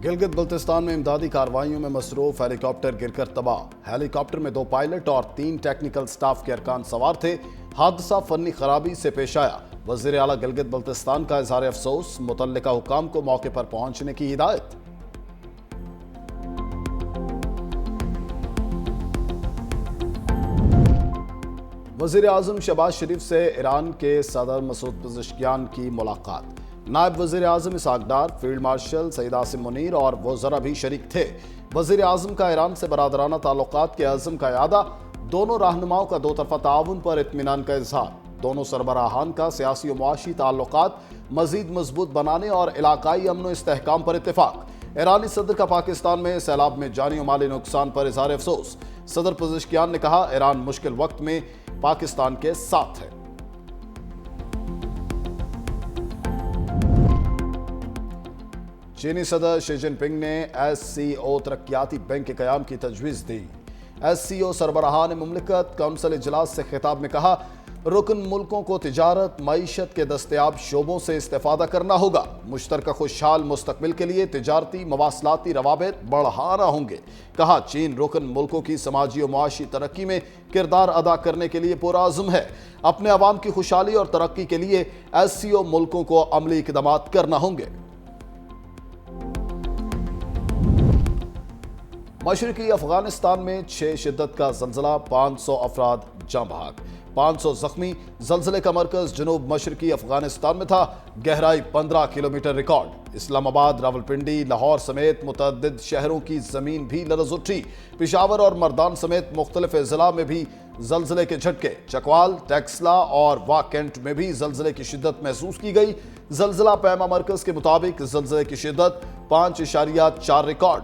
गिलगित बल्तिस्तान में इमदादी कार्रवाइयों में मसरूफ हेलीकॉप्टर गिरकर तबाह। हेलीकॉप्टर में 2 पायलट और 3 टेक्निकल स्टाफ के अरकान सवार थे। हादसा फनी खराबी से पेश आया। वजीर आला गिलगित बल्तिस्तान का इजहार अफसोस, मुतल्लिका हुकाम को मौके पर पहुंचने की हिदायत। वजीर आजम शहबाज शरीफ से ईरान के सदर मसूद पज़ेश्कियान की मुलाकात। नायब वजीर आजम इसहाक डार, फील्ड मार्शल सईद आसिम मुनीर और वज़रा भी शरीक थे। वजीर आजम का ईरान से बरादराना ताल्लुकात के अज़्म का यादा। दोनों रहनुमाओं का दो तरफा ताउन पर इत्मीनान का इजहार। दोनों सरबराहान का सियासी और मुआशी ताल्लुकात मजीद मजबूत बनाने और इलाकाई अमन व इस्तेहकाम पर इत्तेफाक। ईरानी सदर का पाकिस्तान में सैलाब में जानी और माली नुकसान पर इजहार अफसोस। सदर पज़ेश्कियान ने कहा, ईरान मुश्किल वक्त में पाकिस्तान के साथ है। चीनी सदर शी जिनपिंग ने SCO तरक्याती बैंक के कयाम की तजवीज़ दी। SCO सरबराहान मुमलिकत कौंसिल इजलास से खिताब में कहा, रुकन मुल्कों को तिजारत मईशत के दस्तयाब शोबों से इस्तेफादा करना होगा। मुश्तरका खुशहाल मुस्तकबिल के लिए तिजारती मवासलाती रवाबित बढ़ाना होंगे। कहा, चीन रुकन मुल्कों की समाजी और मुआशी तरक्की में किरदार अदा करने के लिए पूरा अज़्म है। अपने अवाम की खुशहाली और तरक्की के लिए SCO मुल्कों को अमली इक़दामात करना होंगे। मशरकी अफगानिस्तान में 6 शिद्दत का ज़ल्ज़ला, 500 अफराद जाँ बहक, 500 जख्मी। ज़ल्ज़ले का मरकज़ जनूब मशरकी अफगानिस्तान में था। गहराई 15 किलोमीटर रिकॉर्ड। इस्लामाबाद, रावलपिंडी, लाहौर समेत मुतअद्दिद शहरों की ज़मीन भी लरज़ उठी। पेशावर और मर्दान समेत मुख्तलिफ ज़िला में भी ज़ल्ज़ले के झटके। चकवाल, टेक्सला और वाकेंट में भी ज़ल्ज़ले की शिद्दत महसूस की गई। ज़ल्ज़ला पैमा मरकज़ के मुताबिक ज़ल्ज़ले की शिद्दत 5.4 रिकॉर्ड।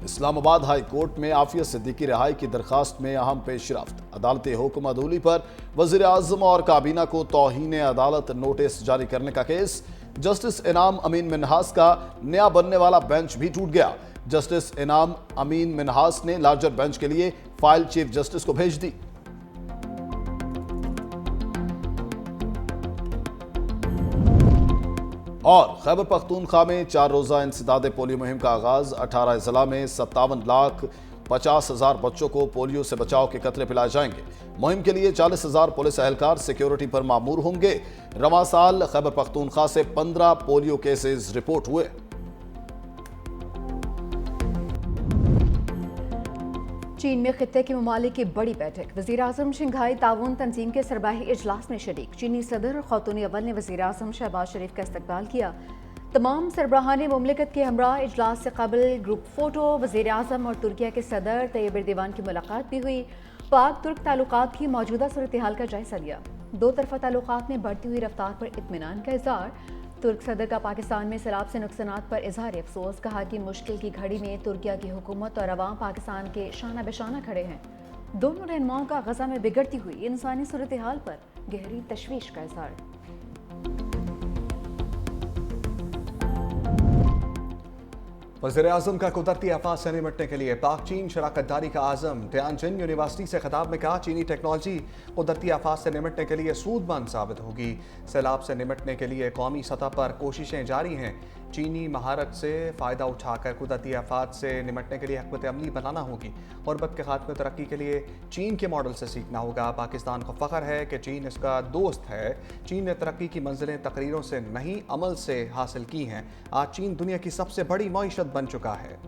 इस्लामाबाद हाई कोर्ट में आफिया सिद्दीकी रिहाई की दरखास्त में अहम पेशरफ्त। अदालती हुक्म अदूली पर वज़ीर आज़म और काबीना को तौहीन अदालत नोटिस जारी करने का केस। जस्टिस इनाम अमीन मिन्हास का नया बनने वाला बेंच भी टूट गया। जस्टिस इनाम अमीन मिन्हास ने लार्जर बेंच के लिए फाइल चीफ जस्टिस को भेज दी। और खैबर पख्तूनख्वा में 4 रोज़ा इंसदाद पोलियो मुहिम का आगाज। 18 ज़िला में 57,50,000 बच्चों को पोलियो से बचाव के कतरे पिलाए जाएंगे। मुहिम के लिए 40,000 पुलिस एहलकार सिक्योरिटी पर मामूर होंगे। रवां साल खैबर पख्तूनख्वा से 15 पोलियो केसेस रिपोर्ट हुए। चीन में खित्ते के ममालिक की बड़ी बैठक। वज़ीर आज़म शंघाई ताउन तंजीम के सरबाही इजलास में शरीक। चीनी सदर खौतून अव्वल ने वज़ीर आज़म शहबाज शरीफ का इस्तकबाल किया। तमाम सरबराहान मुमलिकत के हमरा इजलास से कबल ग्रुप फोटो। वज़ीर आज़म और तुर्किया के सदर तैयब एर्दोगान की मुलाकात भी हुई। पाक तुर्क ताल्लुकात की मौजूदा सूरत हाल का जायजा लिया। दो तरफा ताल्लुकात में बढ़ती हुई रफ्तार पर इत्मीनान का इज़हार। तुर्क सदर का पाकिस्तान में सैलाब से नुकसानात पर इजहार अफसोस। कहा कि मुश्किल की घड़ी में तुर्किया की हुकूमत और अवाम पाकिस्तान के शाना बेशाना खड़े हैं। दोनों रहनुमाओं का गजा में बिगड़ती हुई इंसानी सूरत हाल पर गहरी तशवीश का इजहार। वज़ीर आज़म का कुदरती आफात से निपटने के लिए पाक चीन शराकतदारी का आज़म। तियानजिन यूनिवर्सिटी से खिताब में कहा, चीनी टेक्नोलॉजी कुदरती आफात से निपटने के लिए सूदमंद साबित होगी। सैलाब से निपटने के लिए कौमी सतह पर कोशिशें जारी हैं। चीनी महारत से फ़ायदा उठाकर कुदरती आफात से निपटने के लिए हिकमत अमली बनाना होगी। गुरबत के खात्मे तरक्की के लिए चीन के मॉडल से सीखना होगा। पाकिस्तान को फ़ख्र है कि चीन इसका दोस्त है। चीन ने तरक्की की मंजिलें तकरीरों से नहीं, अमल से हासिल की हैं। आज चीन दुनिया की सबसे बड़ी मईशत बन चुका है।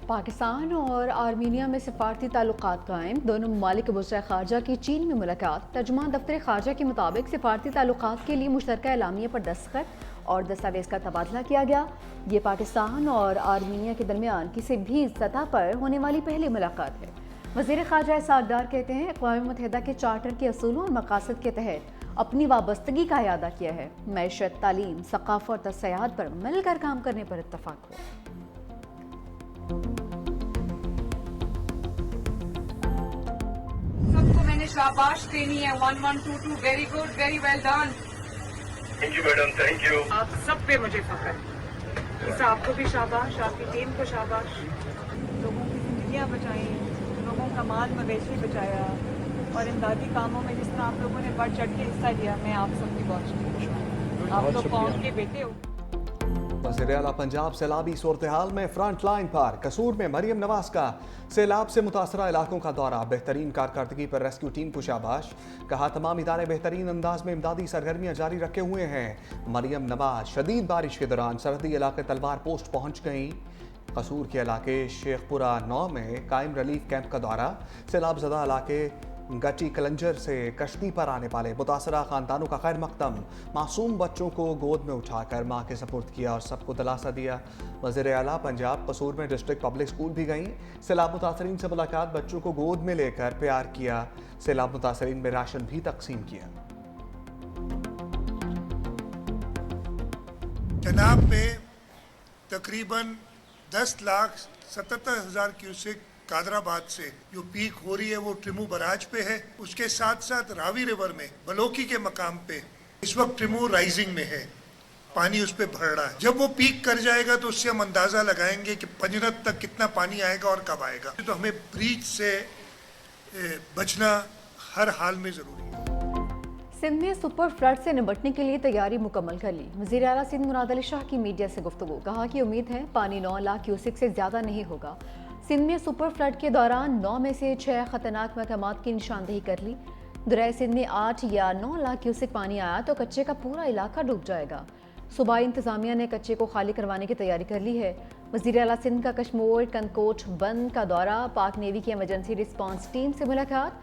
पाकिस्तान और आर्मीनिया में सिफारती ताल्लुकात कायम। दोनों ममालिक के वज़ीर ख़ारजा की चीन में मुलाकात। तर्जुमान दफ्तर ख़ारजा के मुताबिक सिफारती ताल्लुकात के लिए मुश्तरका एलामिया पर दस्तखत और दस्तावेज़ का तबादला किया गया। ये पाकिस्तान और आर्मीनिया के दरमियान किसी भी सतह पर होने वाली पहली मुलाकात है। वज़ीर ख़ारजा इसहाक डार कहते हैं, अक़वाम मुत्तहिदा के चार्टर के असूलों और मकासद के तहत अपनी वाबस्तगी का इरादा किया है। मैशत, तालीम, सक़ाफ़त और सयाहत पर मिलकर काम करने पर इत्तफ़ाक़ हुआ। सबको मैंने शाबाश देनी है। 1122 very good, very well done. Thank you madam, thank you. आप सब पे मुझे फख्र है। इस आपको भी शाबाश, आपकी टीम को शाबाश। लोगों की जिंदगियां बचाई, लोगों का माल मवेशी बचाया और इमदादी कामों में जिस तरह आप लोगों ने बढ़ चढ़ के हिस्सा लिया, मैं आप सबकी बहुत शुक्रिया। आप लोग कौम के बेटे हो। वज़ीर-ए-आला पंजाब सैलाबी सूरत हाल में फ्रंट लाइन पर कसूर में मरियम नवाज का सैलाब से मुतासरा इलाकों का दौरा, बेहतरीन कारकर्दगी पर रेस्क्यू टीम को शाबाश। कहा तमाम इदारे बेहतरीन अंदाज में इमदादी सरगर्मियां जारी रखे हुए हैं। मरियम नवाज शदीद बारिश के दौरान सरहदी इलाके तलवार पोस्ट पहुंच गई। कसूर के इलाके शेखपुरा 9 में कायम रिलीफ कैंप का दौरा, सैलाब ज़दा इलाके गटी कलंजर से कश्ती पर आने वाले मुतासरा खानदानों का खैर मकदम, मासूम बच्चों को गोद में उठाकर माँ के सपुर्द किया और सबको दिलासा दिया। वज़ीर-ए-आला पंजाब कसूर में डिस्ट्रिक्ट पब्लिक स्कूल भी गईं, सैलाब मुतासरीन से मुलाकात, बच्चों को गोद में लेकर प्यार किया, सैलाब मुतासरीन में राशन भी तकसीम किया। चनाब में तकरीबन 10,77,000 क्यूसेक कादराबाद से जो पीक हो रही है वो ट्रिमू बराज पे है। उसके साथ साथ रावी रिवर में बलोकी के मकाम पे इस वक्त ट्रिमू राइजिंग में है, पानी उस पे भर रहा है। जब वो पीक कर जाएगा तो उससे हम अंदाजा लगाएंगे कि पंजरत तक कितना पानी आएगा और कब आएगा। तो हमें ब्रीच से बचना हर हाल में जरूरी है। सिंध में सुपर फ्लड से निपटने के लिए तैयारी मुकम्मल कर ली। वज़ीर आला सिंध मुराद अली शाह की मीडिया से गुफ्तगू, कहा कि उम्मीद है पानी 9 लाख क्यूसेक से ज़्यादा नहीं होगा। सिंध में सुपर फ्लड के दौरान 9 में से 6 खतरनाक मकामात की निशानदेही कर ली। दरिया सिंध में 8 या 9 लाख क्यूसेक पानी आया तो कच्चे का पूरा इलाका डूब जाएगा। सूबाई इंतजामिया ने कच्चे को खाली करवाने की तैयारी कर ली है। वज़ीर आला सिंध का कश्मोर कनकोट बंद का दौरा, पाक नेवी की इमरजेंसी रिस्पांस टीम से मुलाकात,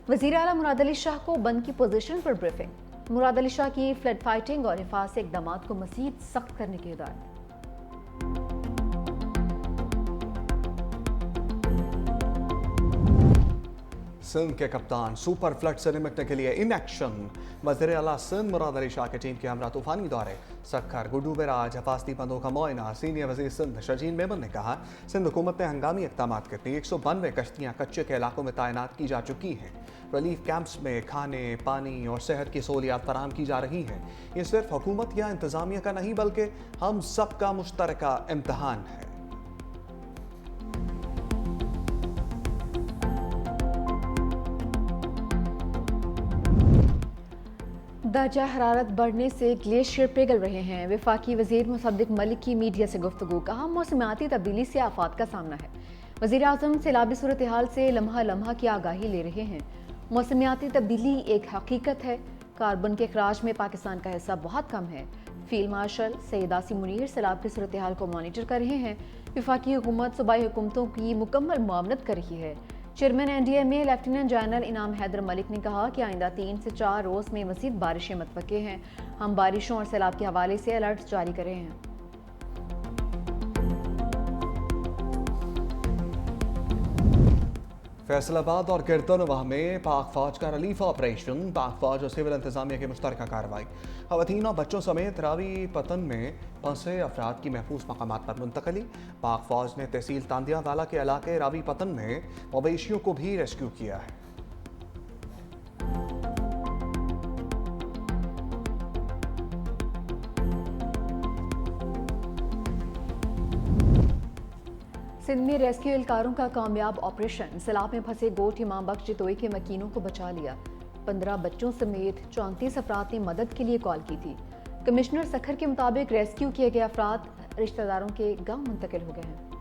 वज़ीर आला मुराद अली शाह को बंद की पोजीशन पर ब्रीफिंग, मुराद अली शाह की फ्लड फाइटिंग और हिफाजती इक़दाम को मज़ीद सख्त करने की हिदायत। सिंध के कप्तान सुपर फ्लड से निपटने के लिए इन एक्शन। वज़ीर-ए-आला सिंध मुराद अली शाह की टीम के हमरा तूफानी दौरे, सक्खर गुड्डू बैराज, हिफाजती बंदों का मुआयना। सीनियर वज़ीर सिंध शजीन मेमन ने कहा, सिंध हुकूमत ने हंगामी इक़दाम करके 192 कश्तियाँ कच्चे के इलाकों में तैनात की जा चुकी हैं। रिलीफ कैंप्स में खाने, पानी और सेहत की सहूलियात फराहम की जा रही हैं। ये सिर्फ हुकूमत या इंतज़ामिया का नहीं बल्कि हम सब का मुश्तरका इम्तहान है। दर्जा हरारत बढ़ने से ग्लेशियर पिघल रहे हैं। वफाकी वज़ीर मुसद्दिक मलिक की मीडिया से गुफ्तगू, कहा मौसमियाती तब्दीली से आफात का सामना है। वज़ीर आज़म सैलाबी सूरत हाल से लम्हा लम्हा की आगाही ले रहे हैं। मौसमियाती तब्दीली एक हकीकत है। कार्बन के अखराज में पाकिस्तान का हिस्सा बहुत कम है। फील्ड मार्शल सैयद आसिम मुनीर सैलाब की सूरत हाल को मॉनिटर कर रहे हैं। वफाकी हुकूमत सूबाई हुकूमतों की मुकम्मल मुआवनत कर रही है। चेयरमैन NDMA लेफ्टिनेंट जनरल इनाम हैदर मलिक ने कहा कि आइंदा 3 से 4 रोज़ में मज़ीद बारिशें मुतवक्के हैं। हम बारिशों और सैलाब के हवाले से अलर्ट जारी कर रहे हैं। फैसलाबाद और गिरदनवाह में पाक फौज का रिलीफ ऑपरेशन, पाक फौज और सिविल इंतजामिया की मुश्तरका कार्रवाई। खवातीन और बच्चों समेत रावी पतन में फंसे अफराद की महफूज मकामात पर मुंतकली। पाक फौज ने तहसील तांदिया वाला के इलाके रावी पतन में मवेशियों को भी रेस्क्यू किया है। सिंध में रेस्क्यू एहलकारों का कामयाब ऑपरेशन, सैलाब में फंसे गोट इमाम बख्श जितोई के मकीनों को बचा लिया। 15 बच्चों समेत 34 अफराद ने मदद के लिए कॉल की थी। कमिश्नर सखर के मुताबिक रेस्क्यू किए गए अफराद रिश्तेदारों के गांव मुंतकिल हो गए हैं।